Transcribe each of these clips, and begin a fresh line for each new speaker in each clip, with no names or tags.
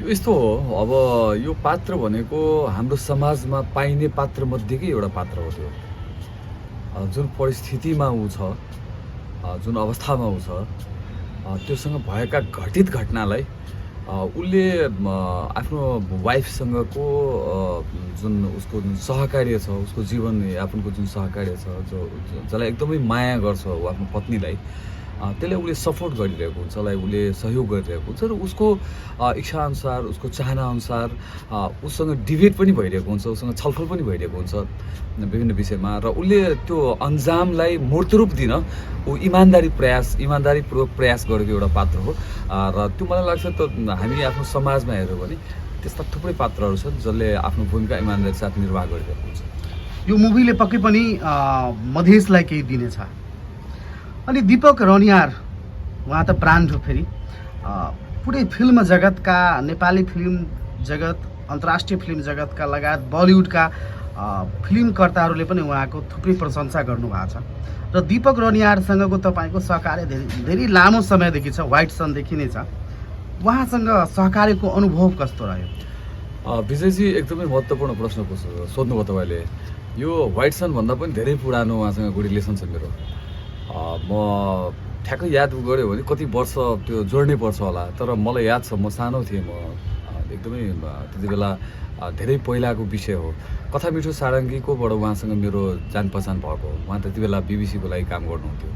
यो यस्तो हो, अब यो पात्र भनेको हाम्रो समाजमा पाइने पात्रमध्येकै एउटा पात्र हो त्यो। जुन परिस्थितिमा ऊ छ, जुन अवस्थामा ऊ छ, त्योसँग भएका घटित घटनालाई उसले आफ्नो वाइफसँगको जुन उसको जुन सहकार्य छ, उसको जीवनयापनको जुन सहकार्य छ, जसलाई एकदमै माया गर्छ ऊ आफ्नो पत्नीलाई, त्यसलाई उसले सपोर्ट गरिरहेको हुन्छ, उसलाई उसले सहयोग गरिरहेको हुन्छ र उसको इच्छाअनुसार, उसको चाहनाअनुसार उसँग डिबेट पनि भइरहेको हुन्छ, उसँग छलफल पनि भइरहेको हुन्छ विभिन्न विषयमा र उसले त्यो अन्जामलाई मूर्तरूप दिन ऊ इमान्दारीपूर्वक प्रयास गरेको एउटा पात्र हो। र त्यो मलाई लाग्छ त हामी आफ्नो समाजमा हेऱ्यौँ भने त्यस्ता थुप्रै पात्रहरू छन् जसले आफ्नो भूमिका इमान्दारी साथ निर्वाह गरिरहेको हुन्छ।
यो मुभीले पक्कै पनि मधेसलाई केही दिनेछ। अनि दीपक रनियार उहाँ त ब्रान्ड हो फेरि पुरै फिल्म जगतका, नेपाली फिल्म जगत, अन्तर्राष्ट्रिय फिल्म जगतका लगायत बलिउडका फिल्मकर्ताहरूले पनि उहाँको थुप्रै प्रशंसा गर्नुभएको छ र दीपक रनियारसँगको तपाईँको सहकार्य धेरै लामो समयदेखि छ, व्हाइट सनदेखि नै छ। उहाँसँग सहकार्यको अनुभव कस्तो रह्यो?
विजयजी एकदमै महत्त्वपूर्ण प्रश्न सोध्नुभयो तपाईँले। यो व्हाइट सनभन्दा पनि धेरै पुरानो उहाँसँग रिलेसन छ मेरो। म ठ्याक्कै याद गऱ्यो भने कति वर्ष त्यो जोड्नै पर्छ होला, तर मलाई याद छ म सानो थिएँ, म एकदमै त्यति बेला धेरै पहिलाको विषय हो। कथा मिठो सारङ्गीकोबाट उहाँसँग मेरो जान पहिचान भएको। उहाँ त्यति बेला बिबिसीको लागि काम गर्नुहुन्थ्यो।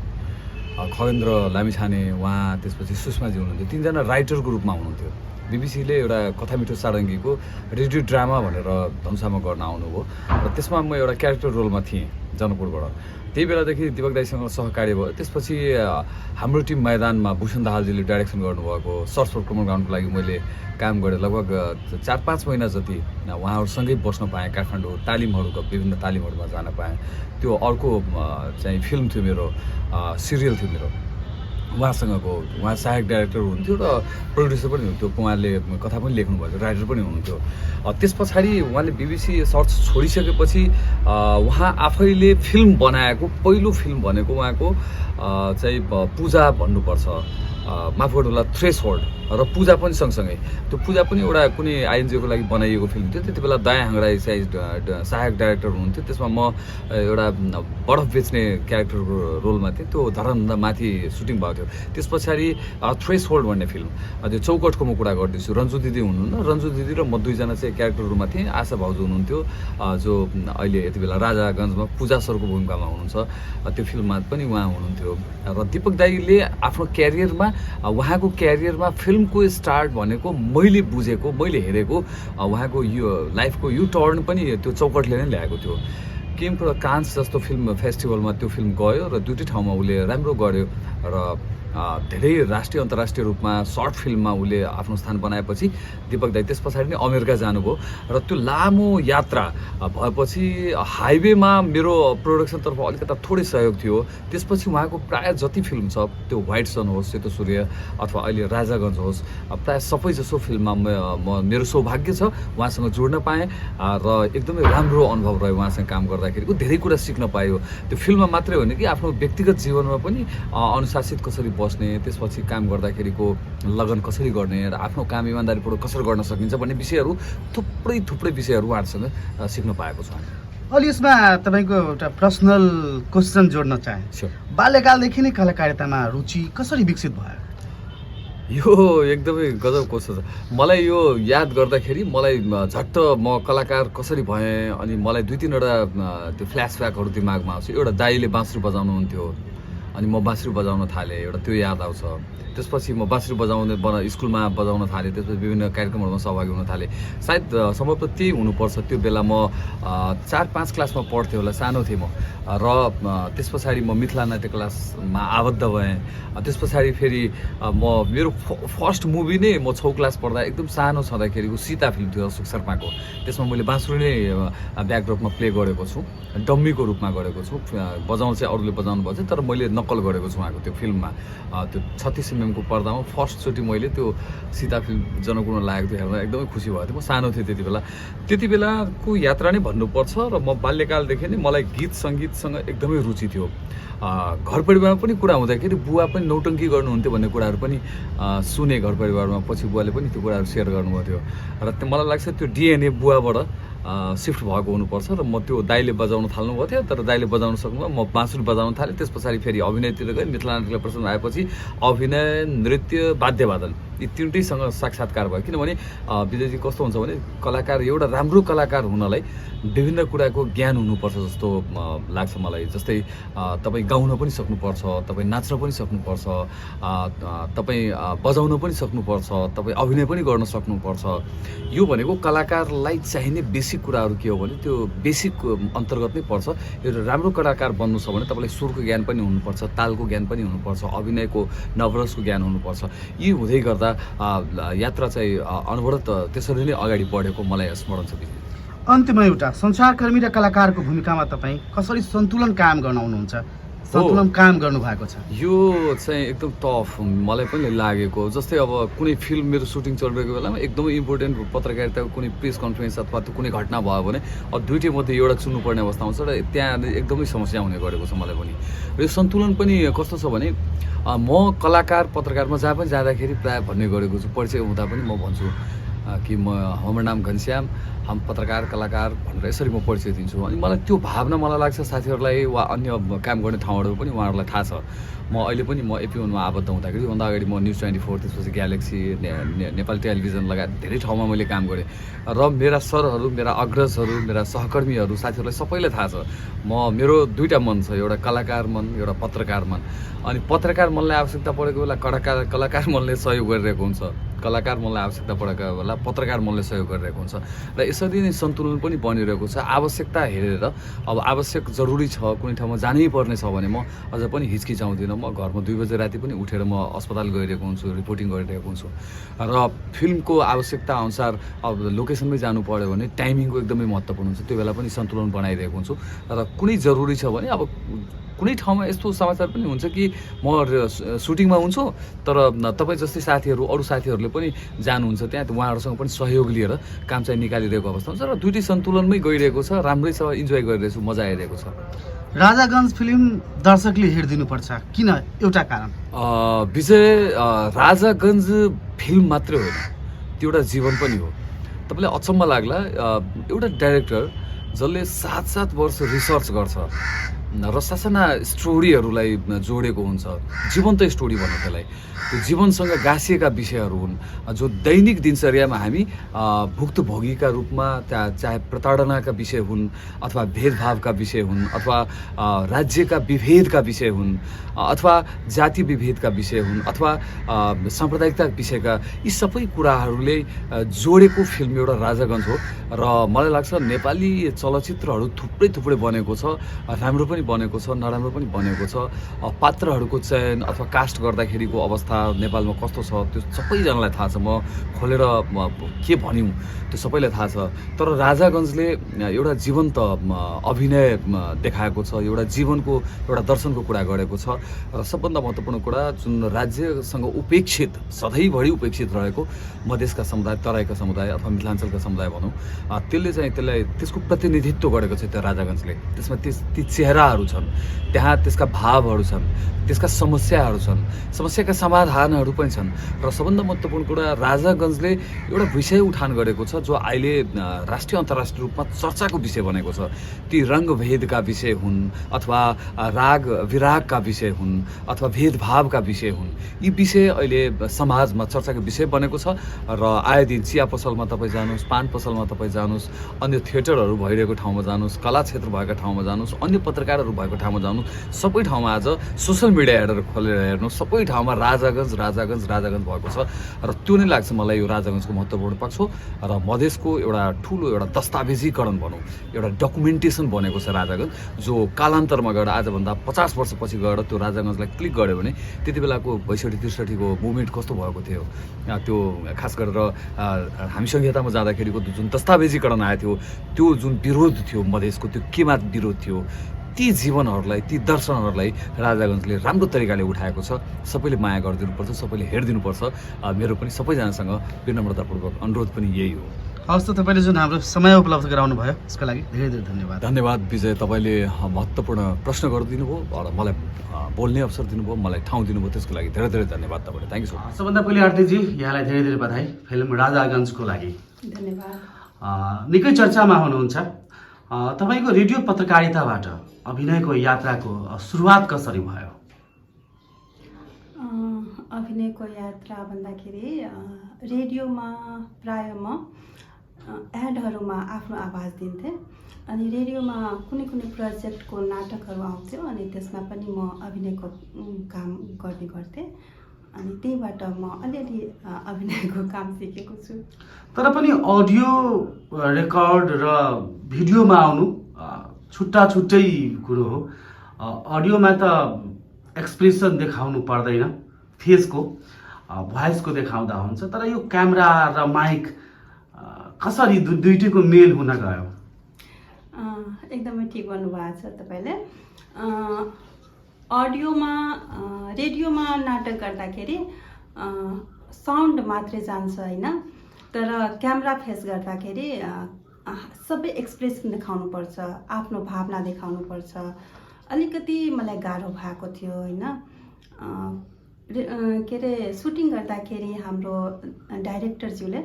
खगेन्द्र लामिछाने, उहाँ त्यसपछि सुषमाजी हुनुहुन्थ्यो, तिनजना राइटरको रूपमा हुनुहुन्थ्यो। बिबिसीले एउटा कथा मिठो सारङ्गीको रेडियो ड्रामा भनेर धनुषामा गर्न आउनुभयो र त्यसमा म एउटा क्यारेक्टर रोलमा थिएँ जनकपुरबाट। त्यही बेलादेखि दीपक दाईसँग सहकार्य भयो। त्यसपछि हाम्रो टिम मैदानमा भूषण दाहालजीले डाइरेक्सन गर्नुभएको सर्च फर कमन ग्राउन्डको लागि मैले काम गरेँ। लगभग 4-5 महिना जति उहाँहरूसँगै बस्न पाएँ। काठमाडौँ तालिमहरूका विभिन्न तालिमहरूमा जान पाएँ। त्यो अर्को चाहिँ फिल्म थियो मेरो, सिरियल थियो मेरो, उहाँसँगको। उहाँ सहायक डाइरेक्टर हुनुहुन्थ्यो र प्रोड्युसर पनि हुनुहुन्थ्यो। उहाँले कथा पनि लेख्नुभएको, राइटर पनि हुनुहुन्थ्यो। त्यस पछाडि उहाँले बिबिसी सर्च छोडिसकेपछि उहाँ आफैले फिल्म बनाएको पहिलो फिल्म भनेको उहाँको चाहिँ पूजा भन्नुपर्छ, माफ गर्नुहोला, थ्रेसहोल्ड र पूजा पनि सँगसँगै। त्यो पूजा पनि एउटा कुनै आइएनजिओको लागि बनाइएको फिल्म थियो। त्यति बेला दया हाङराई सहायक डाइरेक्टर हुनुहुन्थ्यो। त्यसमा म एउटा बरफ बेच्ने क्यारेक्टरको रोलमा थिएँ। त्यो धरानभन्दा माथि सुटिङ भएको थियो। त्यस पछाडि थ्रेसहोल्ड भन्ने फिल्म, त्यो चौकटको म कुरा गर्दैछु, रन्जु दिदी हुनुहुन्न, रन्जु दिदी र म दुईजना चाहिँ क्यारेक्टरहरूमा थिएँ। आशा भाउजू हुनुहुन्थ्यो जो अहिले यति बेला राजागञ्जमा पूजा सरको भूमिकामा हुनुहुन्छ, त्यो फिल्ममा पनि उहाँ हुनुहुन्थ्यो। र दीपक दाईले आफ्नो क्यारियरमा, उहाँको क्यारियरमा फिल्मको स्टार्ट भनेको मैले बुझेको, मैले हेरेको उहाँको यो लाइफको यो टर्न पनि त्यो चौकटले नै ल्याएको थियो। किमको कान्स जस्तो फिल्म फेस्टिभलमा त्यो फिल्म गयो र दुईटै ठाउँमा उसले राम्रो गर्यो र धेरै राष्ट्रिय अन्तर्राष्ट्रिय रूपमा सर्ट फिल्ममा उसले आफ्नो स्थान बनाएपछि दीपक दाई त्यस पछाडि नै अमेरिका जानुभयो र त्यो लामो यात्रा भएपछि हाइवेमा मेरो प्रोडक्सनतर्फ अलिकता थोरै सहयोग थियो। त्यसपछि उहाँको प्रायः जति फिल्म छ, त्यो व्हाइट सन होस्, सेतो सूर्य अथवा अहिले राजागञ्ज होस्, प्रायः सबै जसो फिल्ममा मेरो सौभाग्य छ उहाँसँग जोड्न पाएँ र एकदमै राम्रो अनुभव रह्यो उहाँसँग काम गर्दाखेरिको। धेरै कुरा सिक्न पायो। त्यो फिल्ममा मात्रै होइन कि आफ्नो व्यक्तिगत जीवनमा पनि अनुशासित कसरी बस्ने, त्यसपछि काम गर्दाखेरिको लगन कसरी गर्ने र आफ्नो काम इमान्दारीपूर्वक कसरी गर्न सकिन्छ भन्ने विषयहरू, थुप्रै विषयहरू उहाँहरूसँग सिक्न पाएको छु।
अलि यसमा तपाईँको एउटा पर्सनल क्वेसन जोड्न चाहे। बाल्यकालदेखि नै कलाकारितामा रुचि कसरी विकसित भयो?
यो एकदमै गजब क्वेसन छ। मलाई यो याद गर्दाखेरि मलाई झट्ट म कलाकार कसरी भएँ, अनि मलाई 2-3वटा त्यो फ्ल्यासब्याकहरू दिमागमा आउँछ। एउटा दाईले बाँसुरी बजाउनुहुन्थ्यो, अनि म बाँसुरी बजाउन थालेँ, एउटा त्यो याद आउँछ। त्यसपछि म बाँसुरी स्कुलमा बजाउन थालेँ। त्यसपछि विभिन्न कार्यक्रमहरूमा सहभागी हुन थालेँ। सायद सम्भवतः त्यही हुनुपर्छ। त्यो बेला म 4-5 क्लासमा पढ्थेँ होला, सानो थिएँ म। र त्यस पछाडि म मिथिला नाट्य क्लासमा आबद्ध भएँ। त्यस पछाडि फेरि मेरो फर्स्ट मुभी नै म 6 क्लास पढ्दा, एकदम सानो छँदाखेरिको सीता फिल्म थियो अशोक शर्माको। त्यसमा मैले बाँसुरी नै ब्याकड्रपमा प्ले गरेको छु, डम्मीको रूपमा गरेको छु। बजाउन चाहिँ अरूले बजाउनु पर्छ, तर मैले नक्कल गरेको छु उहाँको त्यो फिल्ममा। त्यो 36 सिनेमाको पर्दामा फर्स्टचोटि मैले त्यो सीता फिल्म जनगुण लागेको थियो हेर्दा एकदमै खुसी भएको थियो। म सानो थिएँ त्यति बेलाको यात्रा नै भन्नुपर्छ र म बाल्यकालदेखि नै मलाई गीत सङ्गीतसँग एकदमै रुचि थियो। घर परिवारमा पनि कुरा हुँदाखेरि बुवा पनि नौटङ्की गर्नुहुन्थ्यो भन्ने कुराहरू पनि सुने घर परिवारमा। पछि बुवाले पनि त्यो कुराहरू सेयर गर्नुभएको थियो र मलाई लाग्छ त्यो डिएनए बुवाबाट सिफ्ट भएको हुनुपर्छ र म त्यो दाइले बजाउन थाल्नुभएको थियो, तर दाइले बजाउन सक्नुभयो, म बाँसुरी बजाउन थालेँ। त्यस पछाडि फेरि अभिनयतिर गएँ। मिथिलाञ्चल प्रसन्न आएपछि अभिनय, नृत्य, वाद्यवादन यी तिनटैसँग साक्षात्कार भयो। किनभने विजयजी कस्तो हुन्छ भने कलाकार, एउटा राम्रो कलाकार हुनलाई विभिन्न कुराको ज्ञान हुनुपर्छ जस्तो लाग्छ मलाई। जस्तै तपाईँ गाउन पनि सक्नुपर्छ, तपाईँ नाच्न पनि सक्नुपर्छ, तपाईँ बजाउन पनि सक्नुपर्छ, तपाईँ अभिनय पनि गर्न सक्नुपर्छ। यो भनेको कलाकारलाई चाहिने बेसिक कुराहरू के हो भने त्यो बेसिक अन्तर्गत नै पर्छ। एउटा राम्रो कलाकार बन्नु छ भने तपाईँलाई सुरको ज्ञान पनि हुनुपर्छ, तालको ज्ञान पनि हुनुपर्छ, अभिनयको नवरसको ज्ञान हुनुपर्छ। यी हुँदै गर्दा यात्रा चाहिँ अनवरत त्यसरी नै अगाडि बढेको मलाई स्मरण छ।
अन्त्यमा एउटा सञ्चारकर्मी र कलाकारको भूमिकामा तपाईँ कसरी सन्तुलन कायम गर्न आउनुहुन्छ, सन्तुलन कायम गर्नु भएको छ?
यो चाहिँ एकदम टफ मलाई पनि लागेको। जस्तै अब कुनै फिल्म मेरो सुटिङ चलिरहेको बेलामा एकदमै इम्पोर्टेन्ट पत्रकारिताको कुनै प्रेस कन्फरेन्स अथवा त्यो कुनै घटना भयो भने दुइटै मध्ये एउटा चुन्नुपर्ने अवस्था आउँछ र त्यहाँ एकदमै समस्या हुने गरेको छ मलाई पनि। र यो सन्तुलन पनि कस्तो छ भने म कलाकार पत्रकारमा जहाँ पनि जाँदाखेरि प्रायः भन्ने गरेको छु, परिचय हुँदा पनि म भन्छु कि हाम्रो नाम घनश्याम, हम पत्रकार कलाकार भनेर यसरी म परिचय दिन्छु। अनि मलाई त्यो भावना मलाई लाग्छ साथीहरूलाई वा अन्य काम गर्ने ठाउँहरू पनि उहाँहरूलाई थाहा छ। म अहिले पनि म एपिओनमा आबद्ध हुँदाखेरि भन्दा अगाडि म न्युज 24, त्यसपछि ग्यालेक्सी, नेपाल टेलिभिजन लगायत धेरै ठाउँमा मैले काम गरेँ र मेरा सरहरू, मेरा अग्रजहरू, मेरा सहकर्मीहरू, साथीहरूलाई सबैलाई थाहा छ मेरो दुईवटा मन छ, एउटा कलाकार मन, एउटा पत्रकार मन। अनि पत्रकार मनलाई आवश्यकता परेको बेला कलाकार मनले सहयोग गरिरहेको हुन्छ, कलाकार मनलाई आवश्यकता परेको बेला पत्रकार मनले सहयोग गरिरहेको हुन्छ र यसरी नै सन्तुलन पनि बनिरहेको छ। आवश्यकता हेरेर अब आवश्यक जरुरी छ, कुनै ठाउँमा जानै पर्ने छ भने म अझ पनि हिचकिचाउँदिनँ। म घरमा 2 बजे राति पनि उठेर म अस्पताल गइरहेको हुन्छु, रिपोर्टिङ गरिरहेको हुन्छु र फिल्मको आवश्यकता अनुसार अब लोकेसनमै जानु पर्यो भने टाइमिङको एकदमै महत्त्वपूर्ण हुन्छ। त्यो बेला पनि सन्तुलन बनाइरहेको हुन्छु र कुनै जरुरी छ भने अब कुनै ठाउँमा यस्तो समाचार पनि हुन्छ कि म सुटिङमा हुन्छु तर तपाईँ जस्तै साथीहरू, अरू साथीहरूले पनि जानुहुन्छ त्यहाँ, उहाँहरूसँग पनि सहयोग लिएर काम चाहिँ निकालिरहेको अवस्था हुन्छ र दुइटै सन्तुलनमै गइरहेको छ। राम्रै छ, इन्जोय गरिरहेको छु, मजा आइरहेको छ।
राजागञ्ज फिल्म दर्शकले हेरिदिनुपर्छ, किन? एउटा कारण
विजय, राजागञ्ज फिल्म मात्रै होइन, त्यो एउटा जीवन पनि हो। तपाईँलाई अचम्म लाग्ला, एउटा डाइरेक्टर जसले 7-7 वर्ष रिसर्च गर्छ र सासाना स्टोरीहरूलाई जोडेको हुन्छ, जीवन्त स्टोरी भन्नु त्यसलाई, त्यो जीवनसँग गाँसिएका विषयहरू हुन् जो दैनिक दिनचर्यामा हामी भुक्तभोगीका रूपमा चाहे प्रताडनाका विषय हुन् अथवा भेदभावका विषय हुन् अथवा राज्यका विभेदका विषय हुन् अथवा जाति विभेदका विषय हुन् अथवा साम्प्रदायिकता विषयका, यी सबै कुराहरूले जोडेको फिल्म एउटा राजागञ्ज हो। र मलाई लाग्छ नेपाली चलचित्रहरू थुप्रै बनेको छ, राम्रो पनि बनेको छ, नराम्रो पनि बनेको छ। पात्रहरूको चयन अथवा कास्ट गर्दाखेरिको अवस्था नेपालमा कस्तो छ त्यो सबैजनालाई थाहा छ। म खोलेर के भनिउँ त्यो सबैलाई थाहा छ। तर राजागञ्जले एउटा जीवन्त अभिनय देखाएको छ, एउटा जीवनको, एउटा दर्शनको कुरा गरेको छ र सबभन्दा महत्त्वपूर्ण कुरा जुन राज्यसँग उपेक्षित, सधैँभरि उपेक्षित रहेको मधेसका समुदाय, तराईका समुदाय अथवा मिथिलाञ्चलका समुदाय भनौँ, त्यसलाई त्यसको प्रतिनिधित्व गरेको छ त्यो राजागञ्जले। त्यसमा ती चेहराहरू छन्, त्यहाँ त्यसका भावहरू छन्, त्यसका समस्याहरू छन्, समस्याका समाधानहरू पनि छन् र सबभन्दा महत्त्वपूर्ण कुरा राजागञ्जले एउटा विषय उठान गरेको छ जो अहिले राष्ट्रिय अन्तर्राष्ट्रिय रूपमा चर्चाको विषय बनेको छ। ती रङ्गभेदका विषय हुन् अथवा राग विरागका विषय हुन् अथवा भेदभावका विषय हुन्, यी विषय अहिले समाजमा चर्चाको विषय बनेको छ र आए दिन चिया पसलमा तपाईँ जानुहोस्, पान पसलमा तपाईँ जानुहोस्, अन्य थिएटरहरू भइरहेको ठाउँमा जानुहोस्, कला क्षेत्र भएका ठाउँमा जानुहोस्, अन्य पत्रकारहरू भएको ठाउँमा जानुहोस्, सबै ठाउँमा आज सोसियल मिडिया हेरेर खोलेर हेर्नुहोस्, सबै ठाउँमा राजागञ्ज भएको छ र त्यो नै लाग्छ मलाई यो राजागञ्जको महत्त्वपूर्ण पक्ष हो। र मधेसको एउटा ठुलो एउटा दस्तावेजीकरण भनौँ, एउटा डकुमेन्टेसन बनेको छ राजागञ्ज, जो कालान्तरमा गएर आजभन्दा 50 वर्षपछि गएर त्यो राजागञ्जलाई क्लिक गऱ्यो भने त्यति बेलाको 62-63 को मुभमेन्ट कस्तो भएको थियो, त्यो खास गरेर हामी संहितामा जाँदाखेरिको जुन दस्तावेजीकरण आएको थियो, त्यो जुन विरोध थियो मधेसको, त्यो केमा विरोध थियो, ती जीवनहरूलाई ती दर्शनहरूलाई राजागञ्जले राम्रो तरिकाले उठाएको छ। सबैले माया गरिदिनुपर्छ, सबैले हेरिदिनुपर्छ। मेरो पनि सबैजनासँग विनम्रतापूर्वक अनुरोध पनि यही हो।
हवस् त, तपाईँले जुन हाम्रो समय उपलब्ध गराउनु भयो त्यसको लागि धेरै धेरै धन्यवाद।
धन्यवाद विजय, तपाईँले महत्त्वपूर्ण प्रश्न गरिदिनु भयो र मलाई बोल्ने अवसर दिनुभयो, मलाई ठाउँ दिनुभयो, त्यसको लागि धेरै धेरै धन्यवाद तपाईँले। Thank you so much.
सबभन्दा पहिले आरतीजी यहाँलाई धेरै धेरै बधाई फिल्म राजागञ्जको लागि।
धन्यवाद।
निकै चर्चामा हुनुहुन्छ। तपाईँको रेडियो पत्रकारिताबाट अभिनयको यात्राको सुरुवात कसरी भयो?
अभिनयको यात्रा भन्दाखेरि रेडियोमा प्राय म एडहरूमा आफ्नो आवाज दिन्थेँ। अनि रेडियोमा कुनै कुनै प्रोजेक्टको नाटकहरू आउँथ्यो अनि त्यसमा पनि म अभिनयको काम गर्ने गर्थेँ। अनि त्यहीबाट म अलिअलि अभिनयको काम सिकेको छु।
तर पनि अडियो रेकर्ड र भिडियोमा आउनु छुट्टा छुट्टै कुरो हो। अडियोमा त एक्सप्रेसन देखाउनु पर्दैन, फेसको भोइसको देखाउँदा हुन्छ। तर यो क्यामेरा र माइक कसरी दुइटैको मेल हुन गयो?
एकदमै ठिक भन्नुभएको छ तपाईँले। अडियोमा रेडियोमा नाटक गर्दाखेरि साउन्ड मात्रै जान्छ होइन, तर क्यामेरा फेस गर्दाखेरि सबै एक्सप्रेसन देखाउनुपर्छ, आफ्नो भावना देखाउनुपर्छ। अलिकति मलाई गाह्रो भएको थियो होइन। के अरे सुटिङ गर्दाखेरि हाम्रो डाइरेक्टरज्यूले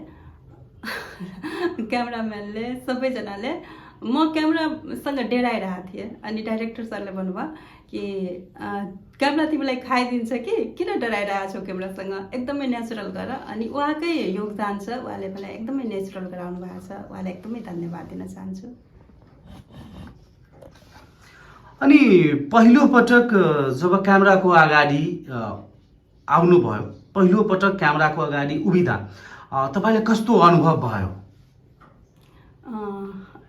क्यामेराम्यानले सबैजनाले म क्यामेरासँग डेराइरहेको थिएँ। अनि डाइरेक्टर सरले भन्नुभयो कि क्यामेरा तिमीलाई खाइदिन्छ कि किन डराइरहेको छौ क्यामेरासँग, एकदमै नेचुरल गर। अनि उहाँकै योगदान छ, उहाँले मलाई एकदमै नेचुरल गराउनु भएको छ। उहाँलाई एकदमै धन्यवाद दिन चाहन्छु।
अनि पहिलो पटक जब क्यामेराको अगाडि आउनुभयो, पहिलो पटक क्यामेराको अगाडि उभिँदा तपाईँलाई कस्तो अनुभव भयो?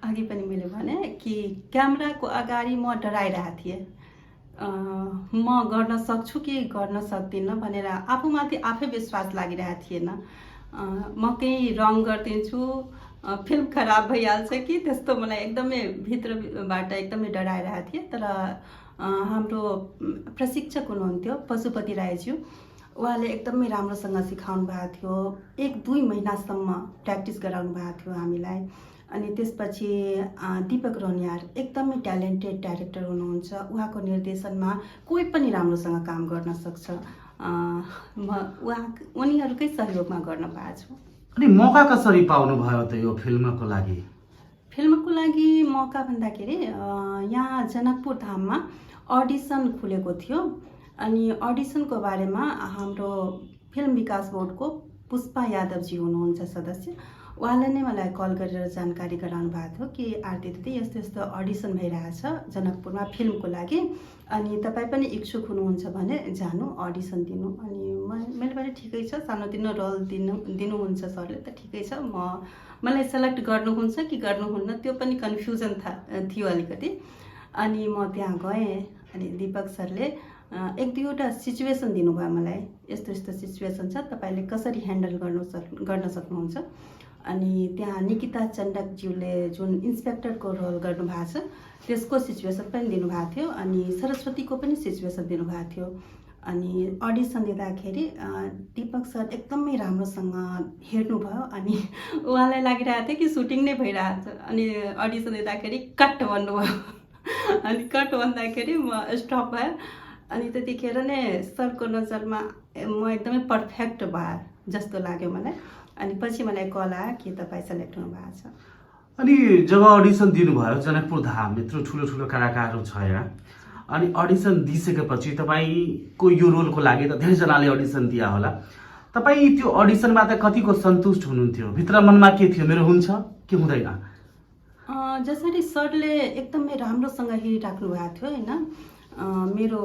अघि पनि मैले भने कि क्यामेराको अगाडि म डराइरहेको थिएँ। म गर्न सक्छु कि गर्न सक्दिनँ भनेर आफूमाथि आफै विश्वास लागिरहेको थिएन। म केही रङ गरिदिन्छु, फिल्म खराब भइहाल्छ कि त्यस्तो मलाई एकदमै भित्रबाट एकदमै डराइरहेको थिएँ। तर हाम्रो प्रशिक्षक हुनुहुन्थ्यो पशुपति राईज्यू, उहाँले एकदमै राम्रोसँग सिकाउनु भएको थियो। 1-2 महिनासम्म प्र्याक्टिस गराउनु भएको थियो हामीलाई। अनि त्यसपछि दीपक रोनियार एकदमै ट्यालेन्टेड डाइरेक्टर हुनुहुन्छ। उहाँको निर्देशनमा कोही पनि राम्रोसँग काम गर्न सक्छ। उनीहरूकै सहयोगमा गर्न पाएको छु।
अनि मौका कसरी पाउनु भयो त यो फिल्मको लागि?
फिल्मको लागि मौका भन्दाखेरि यहाँ जनकपुर धाममा अडिसन खुलेको थियो। अनि अडिसनको बारेमा हाम्रो फिल्म विकास बोर्डको पुष्पा यादवजी हुनुहुन्छ सदस्य, उहाँले नै मलाई कल गरेर जानकारी गराउनु भएको थियो कि आरती दिदी यस्तो यस्तो अडिसन भइरहेछ जनकपुरमा फिल्मको लागि, अनि तपाईँ पनि इच्छुक हुनुहुन्छ भने जानु अडिसन दिनु। अनि मैले भने ठिकै छ, सानोतिनो रोल दिनुहुन्छ सरले त ठिकै छ, मलाई सेलेक्ट गर्नुहुन्छ कि गर्नुहुन्न त्यो पनि कन्फ्युजन थियो अलिकति। अनि म त्यहाँ गएँ। अनि दीपक सरले 1-2वटा सिचुएसन दिनुभयो मलाई, यस्तो यस्तो सिचुएसन छ, तपाईँले कसरी ह्यान्डल गर्न सक्नुहुन्छ। अनि त्यहाँ निकिता चण्डकज्यूले जुन इन्सपेक्टरको रोल गर्नुभएको छ त्यसको सिचुएसन पनि दिनुभएको थियो। अनि सरस्वतीको पनि सिचुएसन दिनुभएको थियो। अनि अडिसन दिँदाखेरि दीपक सर एकदमै राम्रोसँग हेर्नुभयो। अनि उहाँलाई लागिरहेको थियो कि सुटिङ नै भइरहेको छ। अनि अडिसन दिँदाखेरि कट भन्नुभयो। अनि कट भन्दाखेरि म स्टप भएँ। अनि त्यतिखेर नै सरको नजरमा म एकदमै पर्फेक्ट भए जस्तो लाग्यो मलाई। अनि पछि मलाई कल आयो कि तपाईँ सेलेक्ट हुनुभएको छ।
अनि जब अडिसन दिनुभयो, जनकपुर धाम यत्रो ठुलो ठुलो कलाकारहरू छ यहाँ, अनि अडिसन दिइसकेपछि तपाईँको यो रोलको लागि त धेरैजनाले अडिसन दिया होला, तपाईँ त्यो अडिसनमा त कतिको सन्तुष्ट हुनुहुन्थ्यो? भित्र मनमा के थियो, मेरो हुन्छ कि हुँदैन?
जसरी सरले एकदमै राम्रोसँग हेरिराख्नु भएको थियो होइन मेरो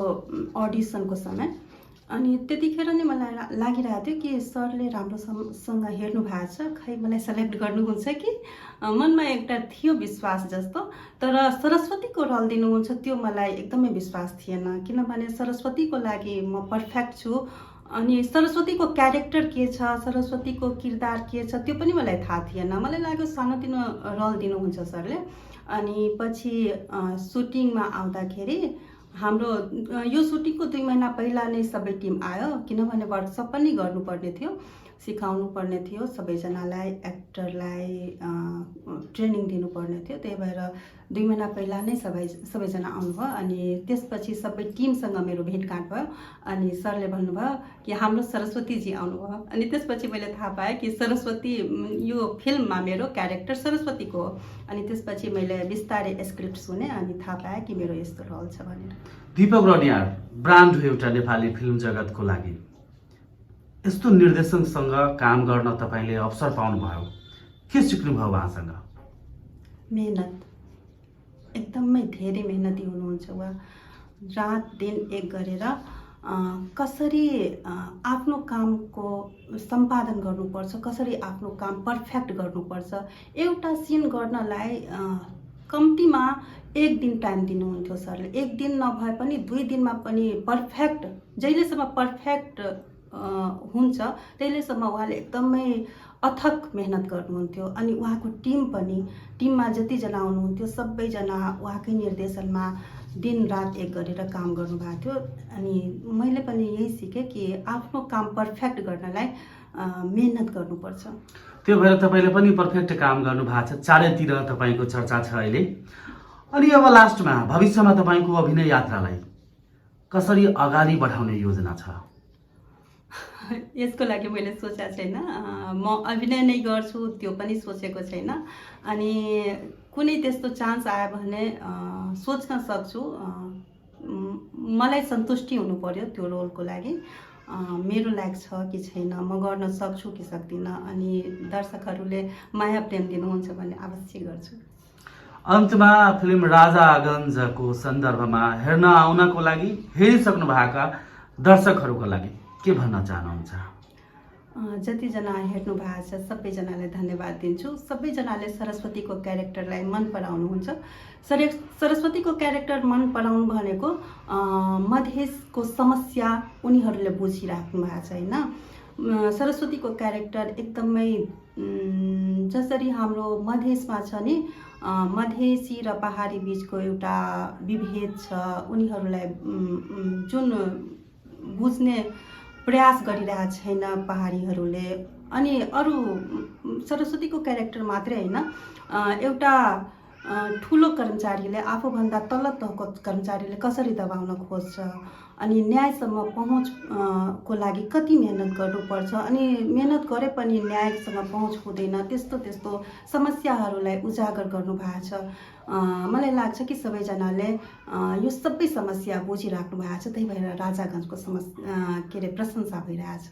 अडिसनको समय। अनि त्यतिखेर नै मलाई लागिरहेको थियो कि सरले राम्रोसँग हेर्नु भएको छ, खै मलाई सेलेक्ट गर्नुहुन्छ कि, मनमा एउटा थियो विश्वास जस्तो। तर सरस्वतीको रोल दिनुहुन्छ त्यो मलाई एकदमै विश्वास थिएन, किनभने सरस्वतीको लागि म पर्फेक्ट छु। अनि सरस्वतीको क्यारेक्टर के छ, सरस्वतीको किरदार के छ त्यो पनि मलाई थाहा थिएन। मलाई लाग्यो सानोतिनो रोल दिनुहुन्छ सरले। अनि पछि सुटिङमा आउँदाखेरि हाम्रो यो सुटिङको 2 महिना पहिला नै सबै टिम आयो, किनभने वर्कसप पनि गर्नुपर्ने थियो, सिकाउनु पर्ने थियो, सबैजनालाई एक्टरलाई ट्रेनिङ दिनुपर्ने थियो। त्यही भएर 2 महिना पहिला नै सबैजना आउनुभयो। अनि त्यसपछि सबै टिमसँग मेरो भेटघाट भयो। अनि सरले भन्नुभयो कि हाम्रो सरस्वतीजी आउनुभयो। अनि त्यसपछि मैले थाहा पाएँ कि सरस्वती यो फिल्ममा मेरो क्यारेक्टर सरस्वतीको हो। अनि त्यसपछि मैले बिस्तारै स्क्रिप्ट सुने अनि थाहा पाएँ कि मेरो यस्तो रोल छ भनेर।
दीपक रनियार ब्रान्ड हो एउटा नेपाली फिल्म जगतको लागि। यस्तो निर्देशकसँग काम गर्न तपाईँले अवसर पाउनुभयो, के सिक्नुभयो उहाँसँग?
मेहनत, एकदमै धेरै मेहनती हुनुहुन्छ उहाँ। रात दिन एक गरेर कसरी आफ्नो कामको सम्पादन गर्नुपर्छ, कसरी आफ्नो काम पर्फेक्ट गर्नुपर्छ। एउटा सिन गर्नलाई कम्तीमा 1 दिन टाइम दिनुहुन्थ्यो सरले। 1 दिन नभए पनि 2 दिनमा पनि पर्फेक्ट, जहिलेसम्म पर्फेक्ट हुन्छ त्यहिलेसम्म उहाँले एकदमै अथक मेहनत गर्नुहुन्थ्यो। अनि उहाँको टिम पनि, टिममा जतिजना हुनुहुन्थ्यो सबैजना उहाँकै निर्देशनमा दिन रात एक गरेर काम गर्नुभएको थियो। अनि मैले पनि यही सिकेँ कि आफ्नो काम पर्फेक्ट गर्नलाई मेहनत गर्नुपर्छ।
त्यो भएर तपाईँले पनि पर्फेक्ट काम गर्नुभएको छ, चारैतिर तपाईँको चर्चा छ अहिले। अनि अब लास्टमा भविष्यमा तपाईँको अभिनय यात्रालाई कसरी अगाडि बढाउने योजना छ?
यसको लागि मैले सोचेको छैन। म अभिनय नै गर्छु त्यो पनि सोचेको छैन। अनि कुनै त्यस्तो चान्स आयो भने सोच्न सक्छु। मलाई सन्तुष्टि हुनु पर्यो त्यो रोलको लागि। मेरो लायक छ कि छैन, म गर्न सक्छु कि सक्दिनँ, अनि दर्शकहरूले माया प्रेम दिनुहुन्छ भने अवश्य गर्छु।
अन्तमा फिल्म राजागञ्जको सन्दर्भमा हेर्न आउनको लागि, हेरिसक्नु भएका दर्शकहरूको लागि के भन्न चाहनुहुन्छ?
जतिजना हेर्नु भएको छ सबैजनालाई धन्यवाद दिन्छु। सबैजनाले सरस्वतीको क्यारेक्टरलाई मन पराउनुहुन्छ। सरस्वतीको क्यारेक्टर मन पराउनु भनेको मधेसको समस्या उनीहरूले बुझिराख्नु भएको छ होइन। सरस्वतीको क्यारेक्टर एकदमै जसरी हाम्रो मधेसमा छ नि, मधेसी र पहाडी बिचको एउटा विभेद छ, उनीहरूलाई जुन बुझ्ने प्रयास गरिरहेको छैन पहाडीहरूले। अनि अरू सरस्वतीको क्यारेक्टर मात्रै होइन, एउटा ठुलो कर्मचारीले आफूभन्दा तल तहको कर्मचारीले कसरी दबाउन खोज्छ, अनि न्यायसम्म पहुँच को लागि कति मेहनत गर्नुपर्छ, अनि मेहनत गरे पनि न्यायसँग पहुँच हुँदैन, त्यस्तो समस्याहरूलाई उजागर गर्नुभएको छ। मलाई लाग्छ कि सबैजनाले यो सबै समस्या बुझिराख्नु भएको छ। त्यही भएर राजागञ्जको प्रशंसा भइरहेछ।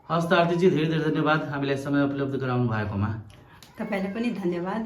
हस् त आरतीजी, धेरै धेरै धन्यवाद हामीलाई समय उपलब्ध गराउनु भएकोमा।
तपाईँलाई पनि धन्यवाद।